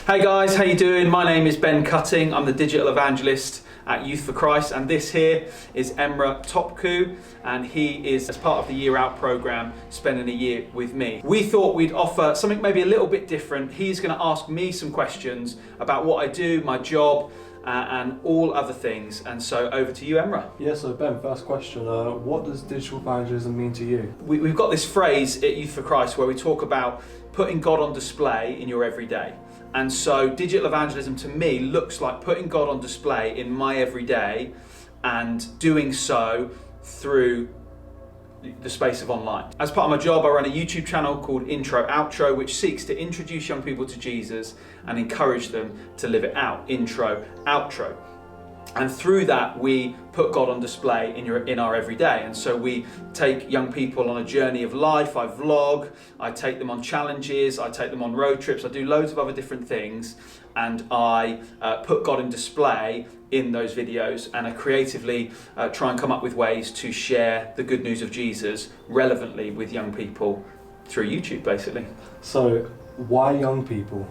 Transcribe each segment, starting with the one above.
Hey guys, how you doing? My name is Ben Cutting. I'm the digital evangelist at Youth for Christ, and this here is Emre Topku, and he is, as part of the Year Out program, spending a year with me. We thought we'd offer something maybe a little bit different. He's going to ask me some questions about what I do, my job, and all other things. And so over to you, Emre. Yeah, so Ben, first question, what does digital evangelism mean to you? We've got this phrase at Youth for Christ where we talk about putting God on display in your everyday. And so digital evangelism to me looks like putting God on display in my everyday and doing so through the space of online. As part of my job, I run a YouTube channel called Intro Outro, which seeks to introduce young people to Jesus and encourage them to live it out. Intro Outro. And through that, we put God on display in our everyday. And so we take young people on a journey of life. I vlog, I take them on challenges, I take them on road trips, I do loads of other different things. And I put God in display in those videos, and I creatively try and come up with ways to share the good news of Jesus relevantly with young people through YouTube, basically. So, why young people?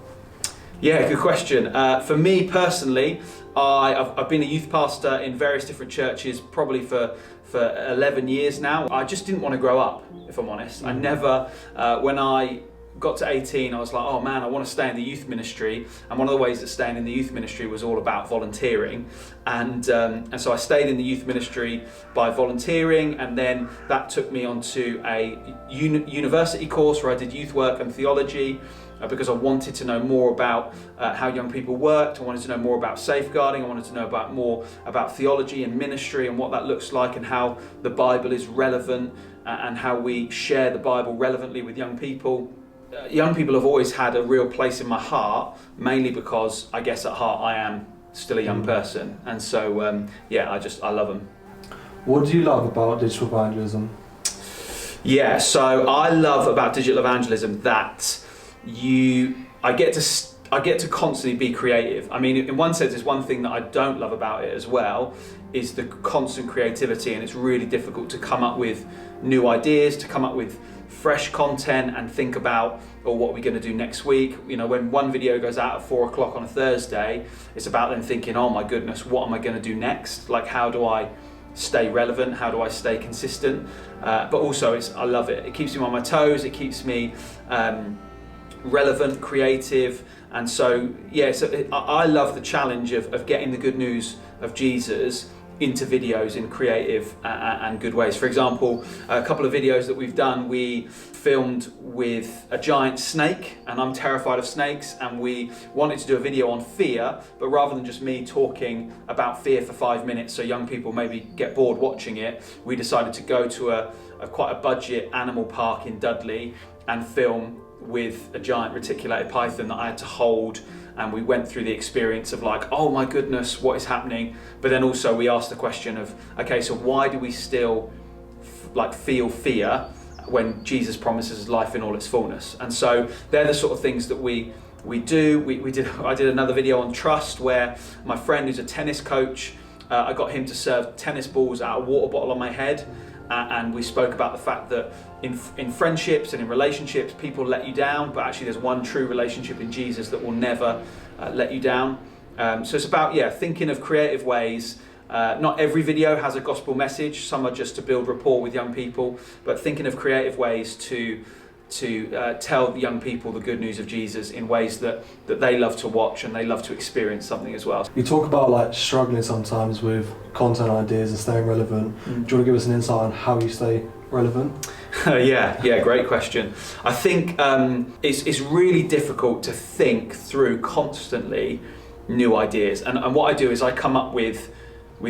Yeah, good question. For me personally, I've been a youth pastor in various different churches probably for 11 years now. I just didn't want to grow up, if I'm honest. I never, when I got to 18, I was like, oh man, I want to stay in the youth ministry. And one of the ways that staying in the youth ministry was all about volunteering. And so I stayed in the youth ministry by volunteering, and then that took me onto a university course where I did youth work and theology. Because I wanted to know more about how young people worked. I wanted to know more about safeguarding. I wanted to know more about theology and ministry and what that looks like, and how the Bible is relevant and how we share the Bible relevantly with young people. Young people have always had a real place in my heart, mainly because I guess at heart I am still a young person. And so, I love them. What do you love about digital evangelism? Yeah, so I love about digital evangelism that I get to constantly be creative. I mean, in one sense, it's one thing that I don't love about it as well, is the constant creativity, and it's really difficult to come up with new ideas, to come up with fresh content and think about, what are we going to do next week? You know, when one video goes out at 4 o'clock on a Thursday, it's about then thinking, oh my goodness, what am I going to do next? Like, how do I stay relevant? How do I stay consistent? But also, I love it. It keeps me on my toes. It keeps me relevant, creative, and so I love the challenge of getting the good news of Jesus into videos in creative and good ways. For example, a couple of videos that we've done, we filmed with a giant snake, and I'm terrified of snakes, and we wanted to do a video on fear, but rather than just me talking about fear for 5 minutes so young people maybe get bored watching it, we decided to go to a quite a budget animal park in Dudley and film with a giant reticulated python that I had to hold, and we went through the experience of like, oh my goodness, what is happening? But then also we asked the question of, okay, so why do we still feel fear when Jesus promises life in all its fullness? And so they're the sort of things that we do. I did another video on trust, where my friend who's a tennis coach, I got him to serve tennis balls out of a water bottle on my head. And we spoke about the fact that in friendships and in relationships, people let you down, but actually there's one true relationship in Jesus that will never let you down. So it's about, thinking of creative ways. Not every video has a gospel message. Some are just to build rapport with young people, but thinking of creative ways to tell the young people the good news of Jesus in ways that they love to watch and they love to experience something as well. You talk about struggling sometimes with content ideas and staying relevant. Do you want to give us an insight on how you stay relevant? Yeah, great question. I think it's really difficult to think through constantly new ideas, and what I do is I come up with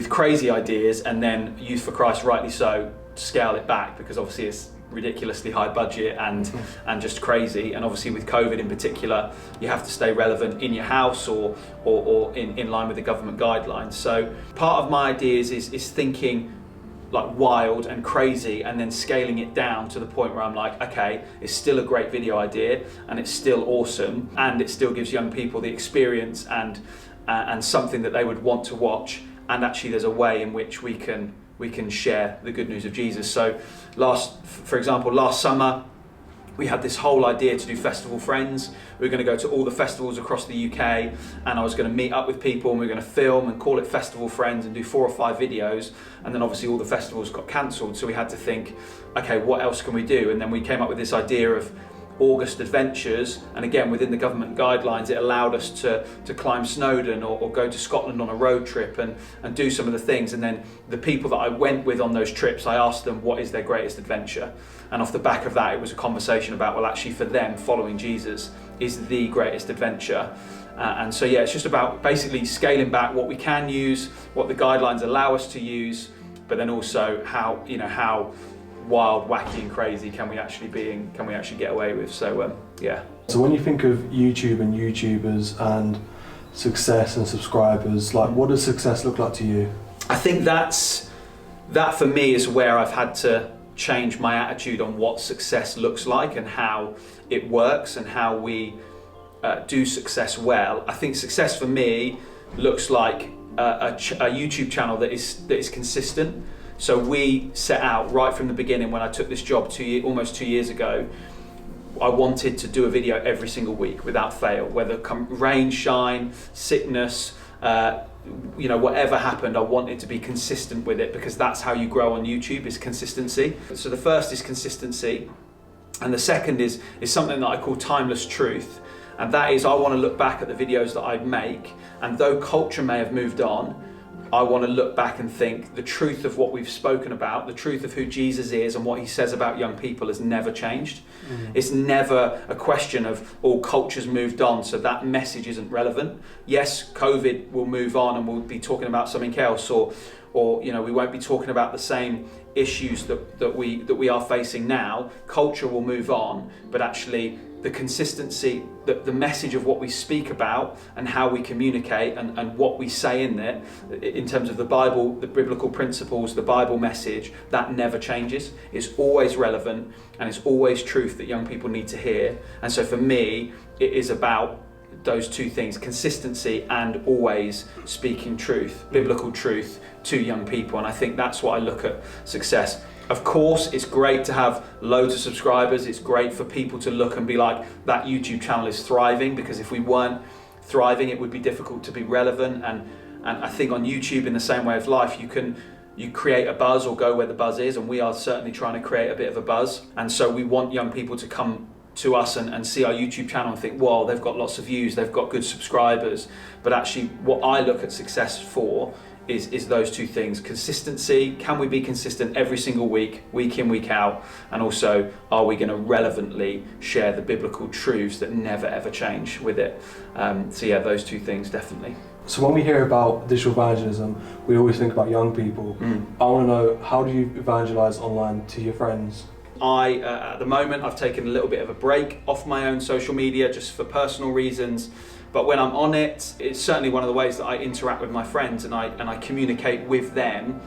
crazy ideas, and then Youth for Christ, rightly so, scale it back, because obviously it's ridiculously high budget and just crazy, and obviously with COVID in particular, you have to stay relevant in your house or in line with the government guidelines. So part of my ideas is thinking like wild and crazy, and then scaling it down to the point where I'm like, okay, it's still a great video idea, and it's still awesome, and it still gives young people the experience and something that they would want to watch, and actually there's a way in which we can share the good news of Jesus. So last summer we had this whole idea to do Festival Friends. We were going to go to all the festivals across the UK, and I was going to meet up with people, and we were going to film and call it Festival Friends and do 4 or 5 videos. And then obviously all the festivals got cancelled, so we had to think, okay, what else can we do? And then we came up with this idea of August adventures, and again within the government guidelines it allowed us to climb Snowdon or go to Scotland on a road trip and do some of the things. And then the people that I went with on those trips, I asked them what is their greatest adventure, and off the back of that it was a conversation about, well, actually for them following Jesus is the greatest adventure. And so yeah, it's just about basically scaling back what we can use, what the guidelines allow us to use, but then also how wild, wacky and crazy can we actually be and can we actually get away with. So yeah. So when you think of YouTube and YouTubers and success and subscribers, like what does success look like to you? I think that for me is where I've had to change my attitude on what success looks like and how it works and how we do success well. I think success for me looks like a YouTube channel that is consistent. So we set out right from the beginning when I took this job almost 2 years ago. I wanted to do a video every single week without fail, whether rain, shine, sickness, whatever happened, I wanted to be consistent with it, because that's how you grow on YouTube, is consistency. So the first is consistency, and the second is something that I call timeless truth. And that is, I want to look back at the videos that I make, and though culture may have moved on, I want to look back and think the truth of what we've spoken about, the truth of who Jesus is and what he says about young people has never changed. It's never a question of, oh, culture's moved on, so that message isn't relevant. Yes, COVID will move on and we'll be talking about something else, or we won't be talking about the same issues that we are facing now. Culture will move on, but actually the consistency, the message of what we speak about and how we communicate and what we say in it, in terms of the Bible, the biblical principles, the Bible message, that never changes. It's always relevant and it's always truth that young people need to hear. And so for me, it is about those two things, consistency and always speaking truth, biblical truth to young people. And I think that's what I look at success. Of course, it's great to have loads of subscribers. It's great for people to look and be like, that YouTube channel is thriving, because if we weren't thriving, it would be difficult to be relevant. And I think on YouTube, in the same way of life, you create a buzz or go where the buzz is, and we are certainly trying to create a bit of a buzz. And so we want young people to come to us and see our YouTube channel and think, wow, they've got lots of views, they've got good subscribers. But actually what I look at success for is those two things. Consistency, can we be consistent every single week in, week out? And also, are we going to relevantly share the biblical truths that never ever change with it? So yeah, those two things definitely. So when we hear about digital evangelism, we always think about young people. I want to know, how do you evangelize online to your friends? At the moment, I've taken a little bit of a break off my own social media just for personal reasons. But when I'm on it, it's certainly one of the ways that I interact with my friends and I communicate with them,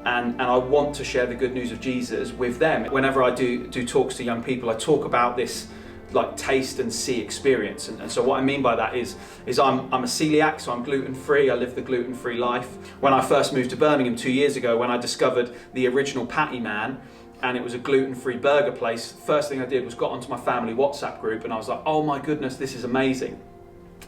and I want to share the good news of Jesus with them. Whenever I do talks to young people, I talk about this like taste and see experience. And so what I mean by that is I'm a celiac, so I'm gluten-free. I live the gluten-free life. When I first moved to Birmingham 2 years ago, when I discovered the original Patty Man, and it was a gluten-free burger place, first thing I did was got onto my family WhatsApp group, and I was like, oh my goodness, this is amazing.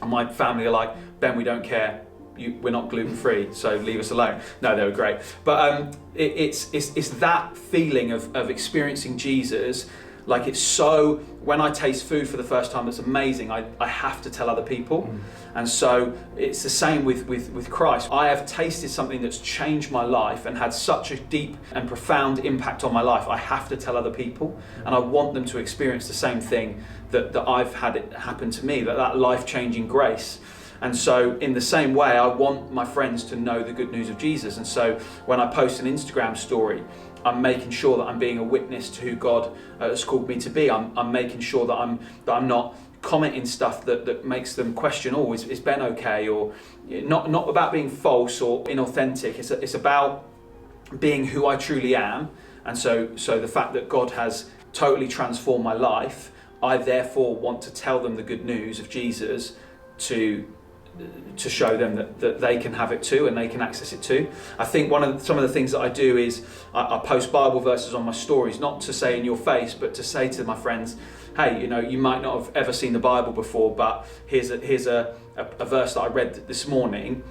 And my family are like, Ben, we don't care. We're not gluten-free, so leave us alone. No, they were great. But it's that feeling of experiencing Jesus. Like, it's so, when I taste food for the first time, that's amazing. I have to tell other people. And so it's the same with Christ. I have tasted something that's changed my life and had such a deep and profound impact on my life. I have to tell other people, and I want them to experience the same thing that I've had it happen to me, that life-changing grace. And so in the same way, I want my friends to know the good news of Jesus. And so when I post an Instagram story, I'm making sure that I'm being a witness to who God has called me to be. I'm making sure that I'm not commenting stuff that makes them question, oh, is Ben okay? Or not about being false or inauthentic. It's about being who I truly am. And so the fact that God has totally transformed my life, I therefore want to tell them the good news of Jesus to show them that they can have it too and they can access it too. I think some of the things that I do is I post Bible verses on my stories, not to say in your face, but to say to my friends, hey, you might not have ever seen the Bible before, but here's a verse that I read this morning.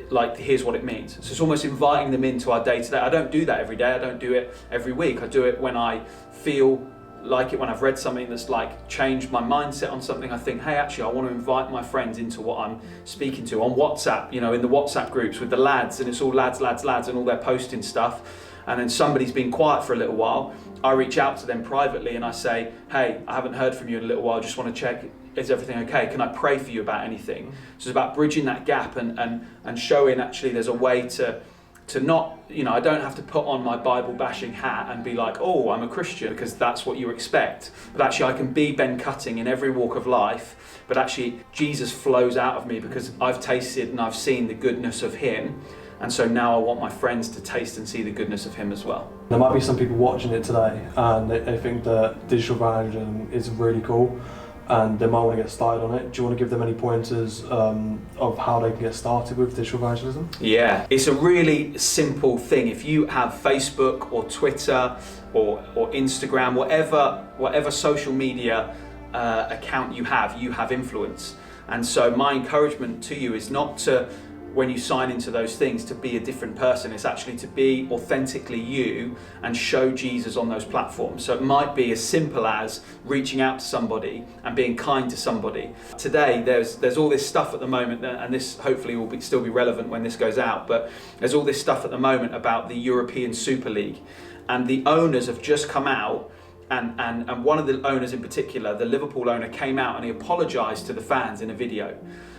Like, here's what it means. So it's almost inviting them into our day to day. I don't do that every day. I don't do it every week. I do it when I feel like it, when I've read something that's like changed my mindset on something. I think, hey, actually, I want to invite my friends into what I'm speaking to on WhatsApp, in the WhatsApp groups with the lads, and it's all lads, and all their posting stuff. And then somebody's been quiet for a little while. I reach out to them privately and I say, hey, I haven't heard from you in a little while. Just want to check, is everything okay? Can I pray for you about anything? So it's about bridging that gap and showing actually there's a way to not, I don't have to put on my Bible bashing hat and be like, oh, I'm a Christian, because that's what you expect. But actually I can be Ben Cutting in every walk of life, but actually Jesus flows out of me because I've tasted and I've seen the goodness of him. And so now I want my friends to taste and see the goodness of him as well. There might be some people watching it today and they think that digital evangelism is really cool and they might want to get started on it. Do you want to give them any pointers of how they can get started with digital evangelism? Yeah, it's a really simple thing. If you have Facebook or Twitter or Instagram, whatever social media account you have influence. And so my encouragement to you is not to, when you sign into those things, to be a different person. It's actually to be authentically you and show Jesus on those platforms. So it might be as simple as reaching out to somebody and being kind to somebody. Today there's all this stuff at the moment, and this hopefully will still be relevant when this goes out, but there's all this stuff at the moment about the European Super League, and the owners have just come out. And one of the owners in particular, the Liverpool owner, came out and he apologised to the fans in a video.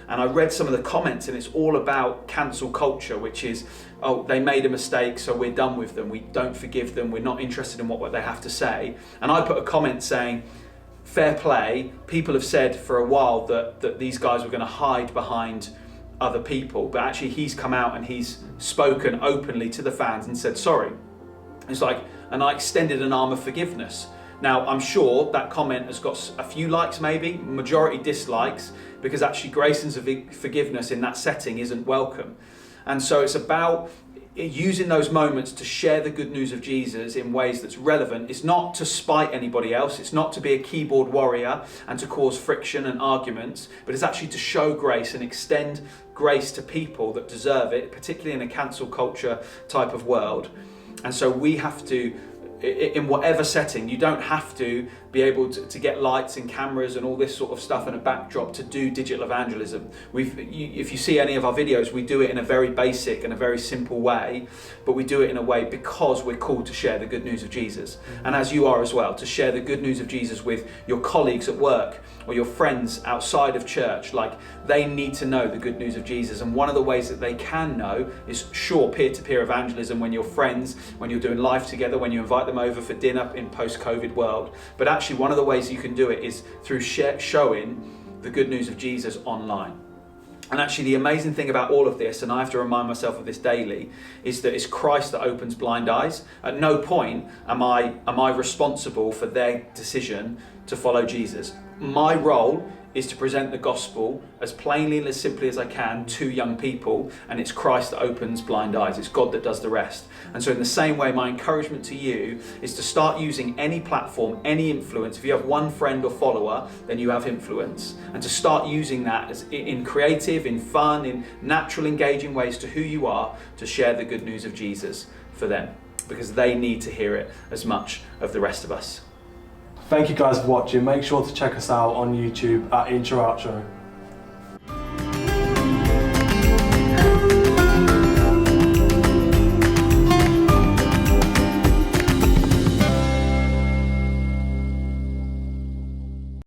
And I read some of the comments, and it's all about cancel culture, which is, oh, they made a mistake, so we're done with them. We don't forgive them. We're not interested in what they have to say. And I put a comment saying, fair play. People have said for a while that these guys were going to hide behind other people, but actually he's come out and he's spoken openly to the fans and said sorry. It's like, and I extended an arm of forgiveness. Now, I'm sure that comment has got a few likes, maybe, majority dislikes, because actually grace and forgiveness in that setting isn't welcome. And so it's about using those moments to share the good news of Jesus in ways that's relevant. It's not to spite anybody else. It's not to be a keyboard warrior and to cause friction and arguments, but it's actually to show grace and extend grace to people that deserve it, particularly in a cancel culture type of world. And so we have to, in whatever setting, you don't have to be able to get lights and cameras and all this sort of stuff and a backdrop to do digital evangelism. If you see any of our videos, we do it in a very basic and a very simple way, but we do it in a way because we're called to share the good news of Jesus. And as you are as well, to share the good news of Jesus with your colleagues at work or your friends outside of church. Like, they need to know the good news of Jesus. And one of the ways that they can know is, sure, peer-to-peer evangelism when you're friends, when you're doing life together, when you invite them over for dinner in post-COVID world. But actually, one of the ways you can do it is through showing the good news of Jesus online. And actually, the amazing thing about all of this, and I have to remind myself of this daily, is that it's Christ that opens blind eyes. At no point am I responsible for their decision to follow Jesus. My role is to present the gospel as plainly and as simply as I can to young people, and it's Christ that opens blind eyes. It's God that does the rest. And so in the same way, my encouragement to you is to start using any platform, any influence. If you have one friend or follower, then you have influence. And to start using that as in creative, in fun, in natural, engaging ways to who you are, to share the good news of Jesus for them, because they need to hear it as much of the rest of us. Thank you guys for watching. Make sure to check us out on YouTube at Intro Outro.